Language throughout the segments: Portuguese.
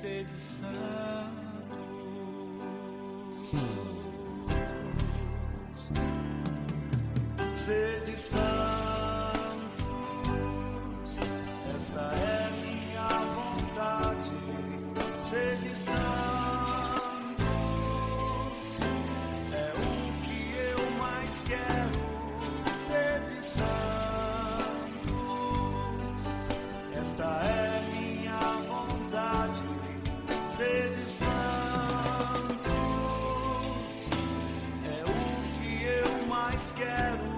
Sede santos, sede santos, esta é minha vontade. Sede santos, é o que eu mais quero. Sede santos, esta é minha vontade. Sede santos, é o que eu mais quero.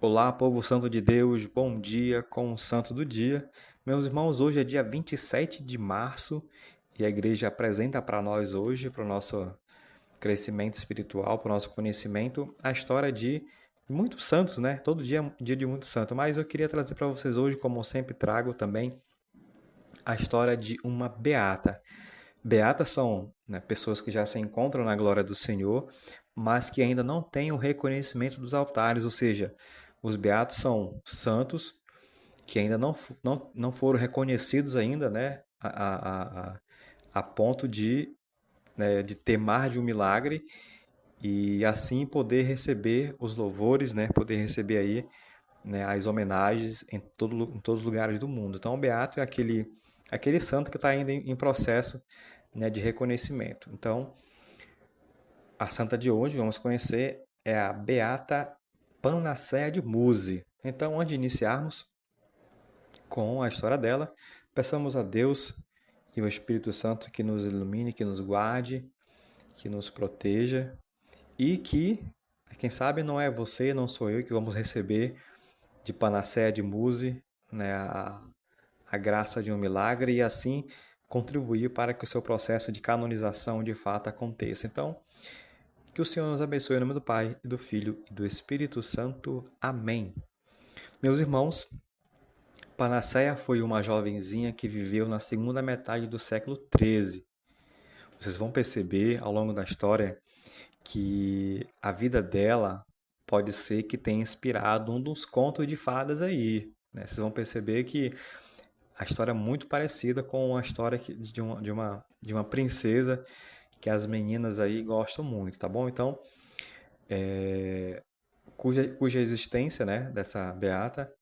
Olá, povo santo de Deus, bom dia com o santo do dia. Meus irmãos, hoje é dia 27 de março e a igreja apresenta para nós hoje, para o nosso crescimento espiritual, para o nosso conhecimento, a história de muitos santos, né? Todo dia é dia de muitos santos, mas eu queria trazer para vocês hoje, como eu sempre trago também, a história de uma beata. Beatas são, né, pessoas que já se encontram na glória do Senhor, mas que ainda não têm o reconhecimento dos altares, ou seja, os beatos são santos que ainda não foram reconhecidos ainda, né, a ponto de ter mais de um milagre e assim poder receber os louvores, né, poder receber aí, né, as homenagens em todos os lugares do mundo. Então, o beato é aquele santo que está ainda em processo, né, de reconhecimento. Então, a santa de hoje, vamos conhecer, é a Beata Panaceia de Muse. Então, antes de iniciarmos com a história dela, peçamos a Deus e ao Espírito Santo que nos ilumine, que nos guarde, que nos proteja e que, quem sabe, não é você, não sou eu que vamos receber de Panaceia de Muse, né, a graça de um milagre e assim contribuir para que o seu processo de canonização de fato aconteça. Então, que o Senhor nos abençoe em nome do Pai, e do Filho e do Espírito Santo. Amém. Meus irmãos, Panaceia foi uma jovenzinha que viveu na segunda metade do século XIII. Vocês vão perceber ao longo da história que a vida dela pode ser que tenha inspirado um dos contos de fadas aí, né? Vocês vão perceber que a história é muito parecida com a história de uma princesa que as meninas aí gostam muito, tá bom? Então, cuja existência, né, dessa beata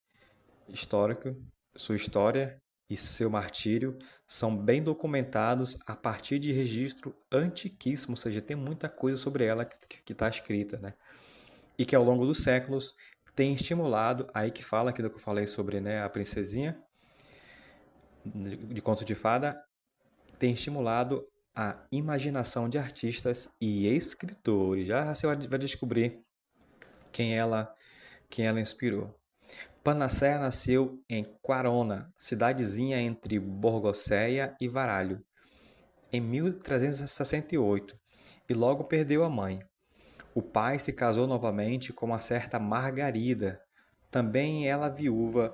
histórica, sua história e seu martírio são bem documentados a partir de registro antiquíssimo, ou seja, tem muita coisa sobre ela que está escrita, né? E que ao longo dos séculos tem estimulado, aí que fala aquilo que eu falei sobre, né, a princesinha de conto de fada, tem estimulado a imaginação de artistas e escritores. Já você vai descobrir quem ela, quem ela inspirou. Panaceia nasceu em Quarona, cidadezinha entre Borgosseia e Varalho, em 1368, e logo perdeu a mãe. O pai se casou novamente com uma certa Margarida, também ela viúva,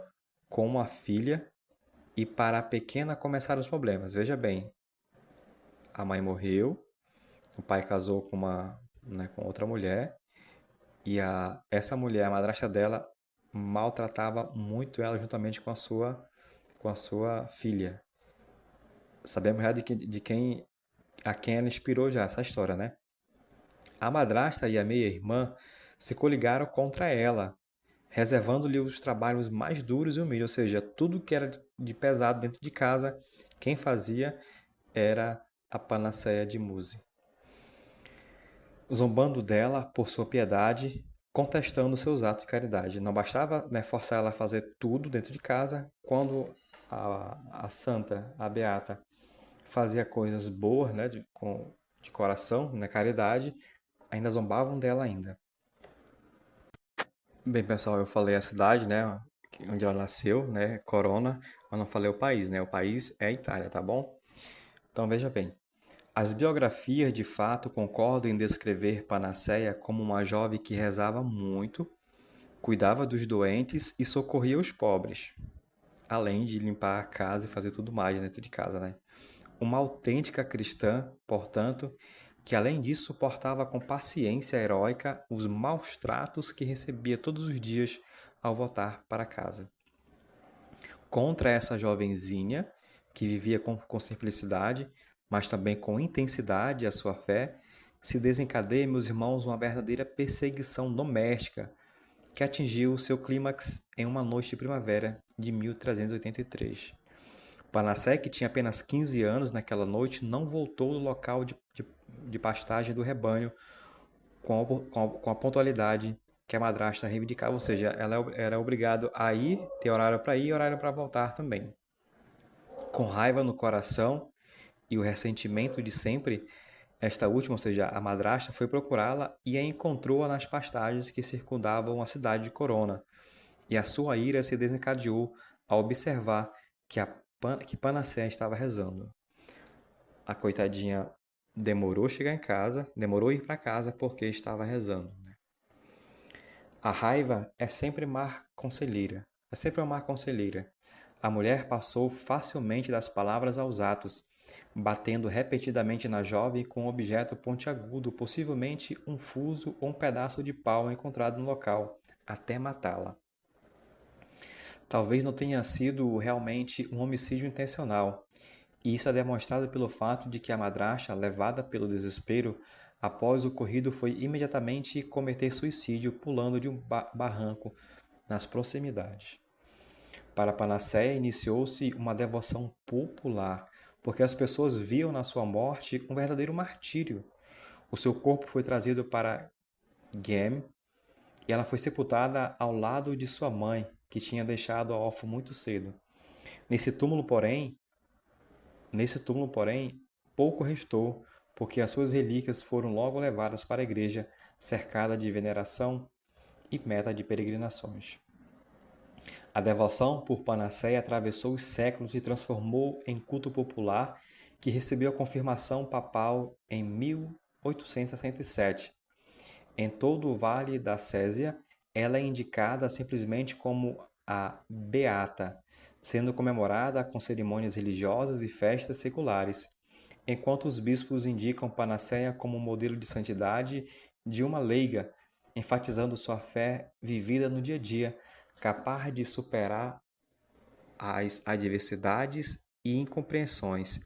com uma filha, e para a pequena começaram os problemas. Veja bem, a mãe morreu, o pai casou com com outra mulher, e essa mulher, a madrasta dela, maltratava muito ela juntamente com a sua filha. Sabemos já a quem ela inspirou já essa história, né? A madrasta e a meia-irmã se coligaram contra ela, reservando-lhe os trabalhos mais duros e humildes, ou seja, tudo que era de pesado dentro de casa, quem fazia era a Panaceia de Muse. Zombando dela por sua piedade, contestando seus atos de caridade. Não bastava, né, forçar ela a fazer tudo dentro de casa, quando a santa, a beata, fazia coisas boas, né, de coração, na caridade, ainda zombavam dela ainda. Bem, pessoal, eu falei a cidade, né, onde ela nasceu, né, Corona, mas não falei o país, né, o país é a Itália, tá bom? Então, veja bem, as biografias de fato concordam em descrever Panaceia como uma jovem que rezava muito, cuidava dos doentes e socorria os pobres, além de limpar a casa e fazer tudo mais dentro de casa, né? Uma autêntica cristã, portanto, que além disso suportava com paciência heróica os maus tratos que recebia todos os dias ao voltar para casa. contra essa jovenzinha que vivia com simplicidade, mas também com intensidade a sua fé, se desencadeia, meus irmãos, uma verdadeira perseguição doméstica que atingiu o seu clímax em uma noite de primavera de 1383. Panassé, que tinha apenas 15 anos naquela noite, não voltou do local de pastagem do rebanho com a pontualidade que a madrasta reivindicava, ou seja, ela era obrigada a ir, ter horário para ir e horário para voltar também. Com raiva no coração e o ressentimento de sempre, esta última, ou seja, a madrasta, foi procurá-la e a encontrou-a nas pastagens que circundavam a cidade de Corona. E a sua ira se desencadeou ao observar que Panassé estava rezando. A coitadinha demorou a ir para casa porque estava rezando. A raiva é sempre má conselheira. A mulher passou facilmente das palavras aos atos, batendo repetidamente na jovem com um objeto pontiagudo, possivelmente um fuso ou um pedaço de pau encontrado no local, até matá-la. Talvez não tenha sido realmente um homicídio intencional, e isso é demonstrado pelo fato de que a madrasta, levada pelo desespero, após o ocorrido foi imediatamente cometer suicídio pulando de um barranco nas proximidades. Para Panassé iniciou-se uma devoção popular, porque as pessoas viam na sua morte um verdadeiro martírio. O seu corpo foi trazido para Ghem e ela foi sepultada ao lado de sua mãe, que tinha deixado a órfã muito cedo. Nesse túmulo, porém, pouco restou, porque as suas relíquias foram logo levadas para a igreja, cercada de veneração e meta de peregrinações. A devoção por Panassé atravessou os séculos e transformou em culto popular que recebeu a confirmação papal em 1867. Em todo o Vale da Césia, ela é indicada simplesmente como a Beata, sendo comemorada com cerimônias religiosas e festas seculares, enquanto os bispos indicam Panacéia como modelo de santidade de uma leiga, enfatizando sua fé vivida no dia a dia, capaz de superar as adversidades e incompreensões,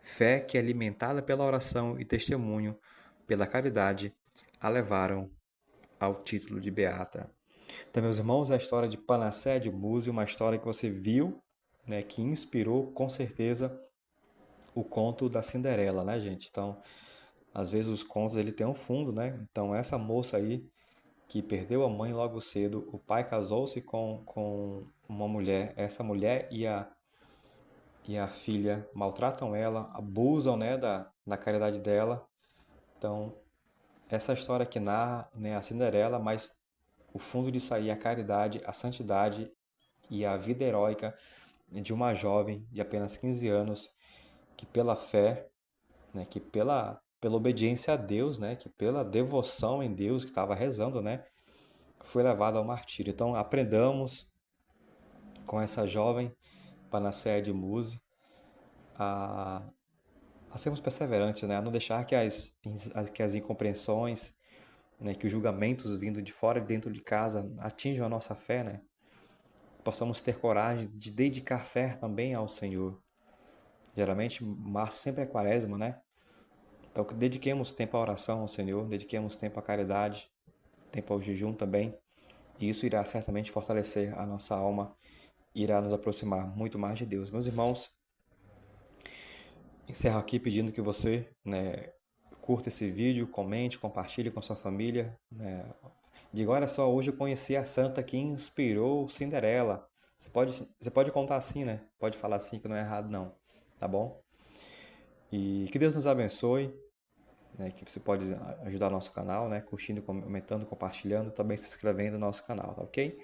fé que, alimentada pela oração e testemunho, pela caridade, a levaram ao título de beata. Então, meus irmãos, a história de Panassé de Múzio, uma história que você viu, né, que inspirou com certeza o conto da Cinderela, né, gente? Então, às vezes os contos ele tem um fundo, né? Então, essa moça aí que perdeu a mãe logo cedo, o pai casou-se com uma mulher, essa mulher e a filha maltratam ela, abusam, né, da caridade dela. Então, essa história que narra, né, a Cinderela, mas o fundo disso aí é a caridade, a santidade e a vida heróica de uma jovem de apenas 15 anos que pela fé, né, que pela obediência a Deus, né, que pela devoção em Deus que estava rezando, né, foi levada ao martírio. Então aprendamos com essa jovem Panassé de Múzio a sermos perseverantes, né, a não deixar que as incompreensões, né, que os julgamentos vindo de fora e dentro de casa atinjam a nossa fé, né, possamos ter coragem de dedicar fé também ao Senhor. Geralmente março sempre é quaresma, né? Então, que dediquemos tempo à oração ao Senhor, dediquemos tempo à caridade, tempo ao jejum também. E isso irá certamente fortalecer a nossa alma, irá nos aproximar muito mais de Deus. Meus irmãos, encerro aqui pedindo que você, né, curta esse vídeo, comente, compartilhe com sua família. Né? Diga, olha só, hoje eu conheci a santa que inspirou Cinderela. Você pode contar assim, né? Pode falar assim que não é errado não, tá bom? E que Deus nos abençoe. Né, que você pode ajudar nosso canal, né, curtindo, comentando, compartilhando, também se inscrevendo no nosso canal, tá ok?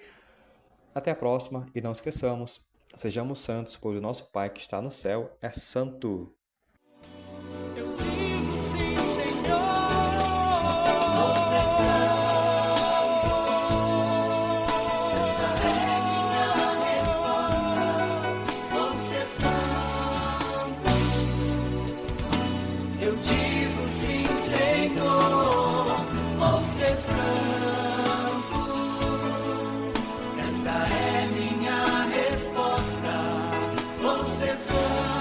Até a próxima e não esqueçamos, sejamos santos, pois o nosso Pai que está no céu é santo. Eu digo sim, Senhor. Você é santo. Esta é minha resposta. Você é santo. Eu digo sim, Senhor. Você é santo. Esta é minha resposta. ser santo.